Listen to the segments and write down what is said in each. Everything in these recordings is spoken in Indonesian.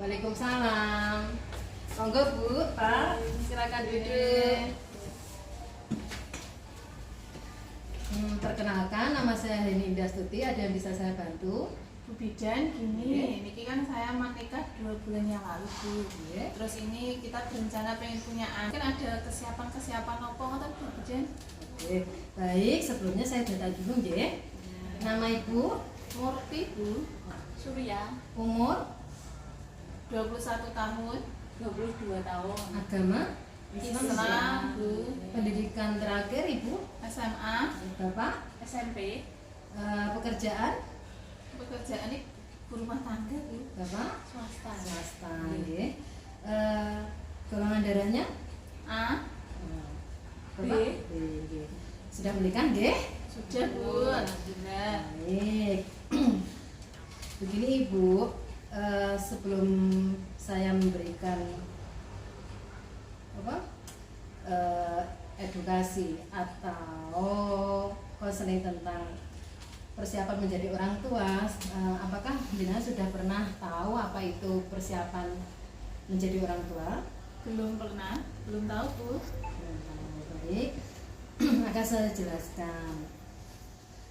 Waalaikumsalam. Monggo Bu, Pak, silakan duduk. Perkenalkan, nama saya Heni Indastuti. Ada yang bisa saya bantu? Bu Bidan, gini, niki kan saya menikah 2 bulan yang lalu Bu. Terus ini kita berencana pengen punya anak. Kan ada kesiapan apa ngoten Bu Bidan? Oke, baik. Sebelumnya saya data dulu, nggih. Nama Ibu? Murti Bu. Surya, Umur? 21 tahun. 22 tahun. Agama? Islam Bu. Pendidikan terakhir Ibu? SMA. Bapak? SMP, Pekerjaan? Pekerjaan ini ibu rumah tangga Bu. Bapak? swasta. Swasta, nggih. Golongan darahnya? A. Bapak? B, nggih. Sudah menikah, nggih? Sudah Bu. Alhamdulillah. Baik. Begini Ibu, sebelum saya memberikan edukasi atau konseling tentang persiapan menjadi orang tua, apakah jenengan sudah pernah tahu apa itu persiapan menjadi orang tua? Belum pernah, belum tahu Bu. Baik, akan saya jelaskan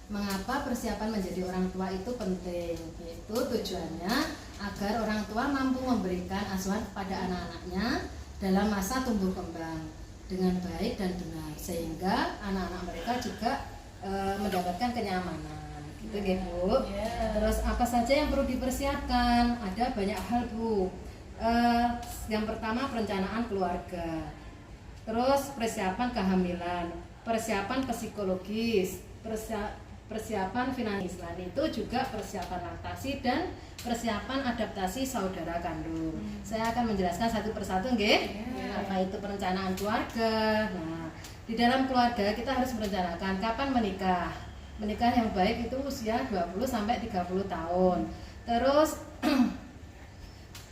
mengapa persiapan menjadi orang tua itu penting. Yaitu tujuannya agar orang tua mampu memberikan asuhan kepada anak-anaknya dalam masa tumbuh kembang dengan baik dan benar, sehingga anak-anak mereka juga mendapatkan kenyamanan. Gitu ya Bu. Terus apa saja yang perlu dipersiapkan? Ada banyak hal Bu. Yang pertama perencanaan keluarga, terus persiapan kehamilan, persiapan psikologis, persiapan finansial. Selain itu juga persiapan laktasi dan persiapan adaptasi saudara kandung. Saya akan menjelaskan satu persatu, nggih. Apa itu perencanaan keluarga? Nah, di dalam keluarga kita harus merencanakan kapan menikah. Menikah yang baik itu usia 20 sampai 30 tahun. Terus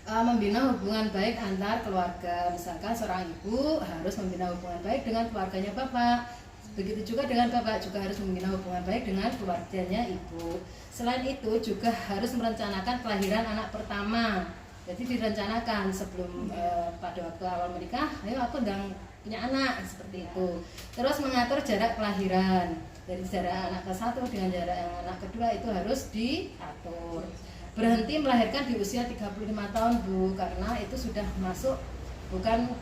membina hubungan baik antar keluarga. Misalkan seorang ibu harus membina hubungan baik dengan keluarganya bapak. Begitu juga dengan bapak juga harus membina hubungan baik dengan keluarganya ibu. Selain itu juga harus merencanakan kelahiran anak pertama. Jadi direncanakan sebelum pada waktu awal menikah, ayo aku sedang punya anak, seperti itu. Terus mengatur jarak kelahiran. Dari jarak anak ke-1 dengan jarak anak kedua itu harus diatur. Berhenti melahirkan di usia 35 tahun Bu, karena itu sudah masuk bukan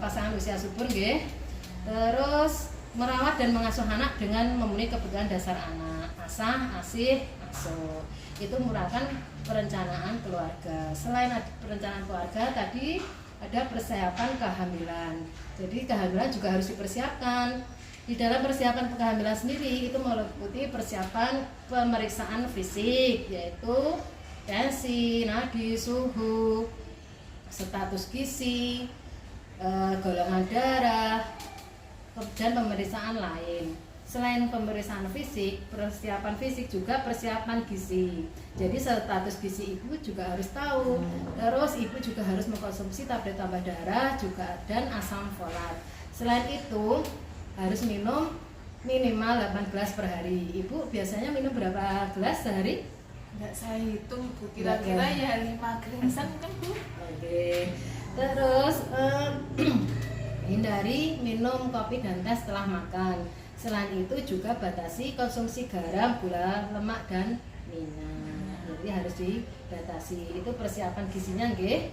pasangan usia subur, nggih. Terus merawat dan mengasuh anak dengan memenuhi kebutuhan dasar anak, asah, asih, asuh. Itu merupakan perencanaan keluarga. Selain perencanaan keluarga tadi ada persiapan kehamilan. Jadi kehamilan juga harus dipersiapkan. Di dalam persiapan kehamilan sendiri itu meliputi persiapan pemeriksaan fisik, yaitu tensi, nadi, suhu, status gizi, golongan darah, dan pemeriksaan lain. Selain pemeriksaan fisik, persiapan fisik juga persiapan gizi. Jadi status gizi ibu juga harus tahu. Terus ibu juga harus mengkonsumsi tablet tambah darah juga dan asam folat. Selain itu harus minum minimal 8 gelas per hari. Ibu biasanya minum berapa gelas sehari? Enggak saya hitung Bu, kira-kira ya 5 gelasan kan Bu. Oke. Terus hindari minum kopi dan teh setelah makan. Selain itu juga batasi konsumsi garam, gula, lemak dan minyak. Jadi harus dibatasi. Itu persiapan gizinya, nggih.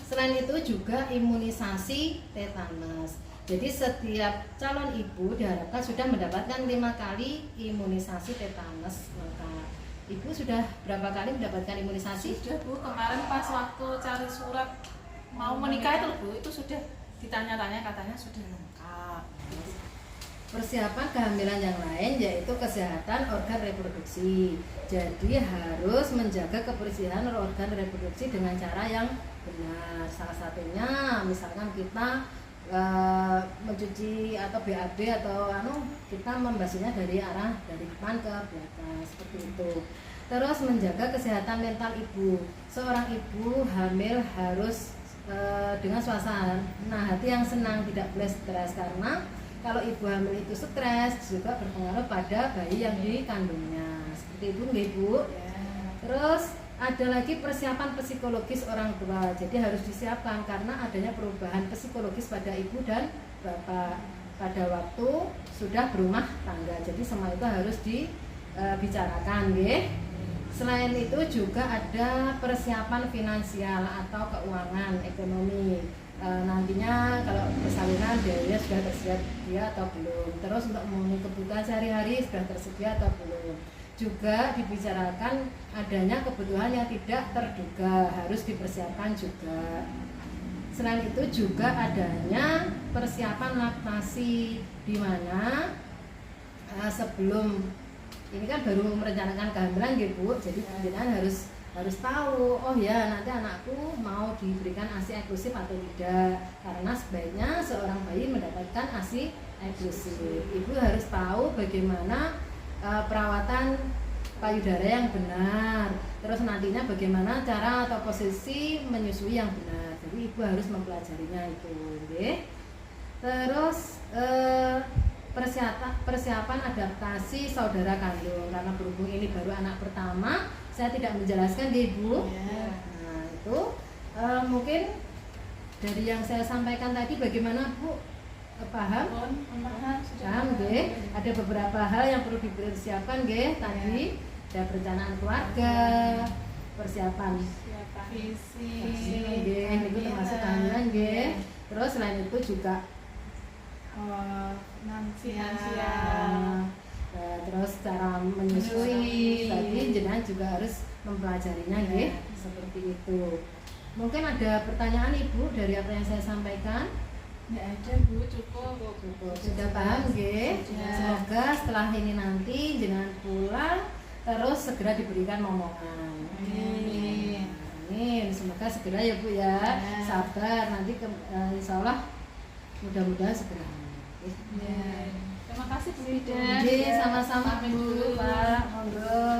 Selain itu juga imunisasi tetanus. Jadi setiap calon ibu diharapkan sudah mendapatkan 5 kali imunisasi tetanus. Maka ibu sudah berapa kali mendapatkan imunisasi? Sudah Bu, kemarin pas waktu cari surat mau menikah itu Bu, itu sudah ditanya-tanya katanya sudah lengkap. Persiapan kehamilan yang lain yaitu kesehatan organ reproduksi. Jadi harus menjaga kebersihan organ reproduksi dengan cara yang benar. Salah satunya misalkan kita mencuci atau BAB atau kita membasuhnya dari depan ke belakang seperti itu. Terus menjaga kesehatan mental ibu. Seorang ibu hamil harus dengan suasana hati yang senang, tidak boleh stres, karena kalau ibu hamil itu stres juga berpengaruh pada bayi yang dikandungnya. Seperti itu nggih Bu. Terus ada lagi persiapan psikologis orang tua. Jadi harus disiapkan karena adanya perubahan psikologis pada ibu dan bapak pada waktu sudah berumah tangga. Jadi semua itu harus dibicarakan, nggih. Selain itu juga ada persiapan finansial atau keuangan ekonomi. Nantinya kalau persalinan biaya sudah tersedia atau belum. Terus untuk memenuhi kebutuhan sehari-hari sudah tersedia atau belum. Juga dibicarakan adanya kebutuhan yang tidak terduga, harus dipersiapkan juga. Selain itu juga adanya persiapan laktasi, di mana sebelum ini kan baru merencanakan kehamilan gitu Bu, jadi jenengan harus tahu, oh ya nanti anakku mau diberikan ASI eksklusif atau tidak, karena sebaiknya seorang bayi mendapatkan ASI eksklusif. Ibu harus tahu bagaimana perawatan payudara yang benar, terus nantinya bagaimana cara atau posisi menyusui yang benar. Jadi ibu harus mempelajarinya itu, okay? Terus persiapan adaptasi saudara kandung, karena berhubung ini baru anak pertama, saya tidak menjelaskan deh Bu. Nah itu mungkin dari yang saya sampaikan tadi bagaimana Bu? Paham? Paham, nggih. Ada beberapa hal yang perlu dipersiapkan, nggih. Tadi ada perencanaan keluarga, persiapan visi, nggih, itu termasuk kehamilan, nggih. Terus selain itu juga finansial. Terus cara menyusui, tadi jenengan juga harus mempelajarinya, nggih. Seperti itu. Mungkin ada pertanyaan Ibu dari apa yang saya sampaikan? Nggak ada Bu, cukup. Sudah paham nggih? Semoga setelah ini nanti jenengan pulang terus segera diberikan momongan. Amin. Amin. Semoga segera ya Bu ya. Sabar nanti insya Allah mudah-mudahan segera. Terima kasih Bu Ida. Sama-sama Bu Pak. Monggo.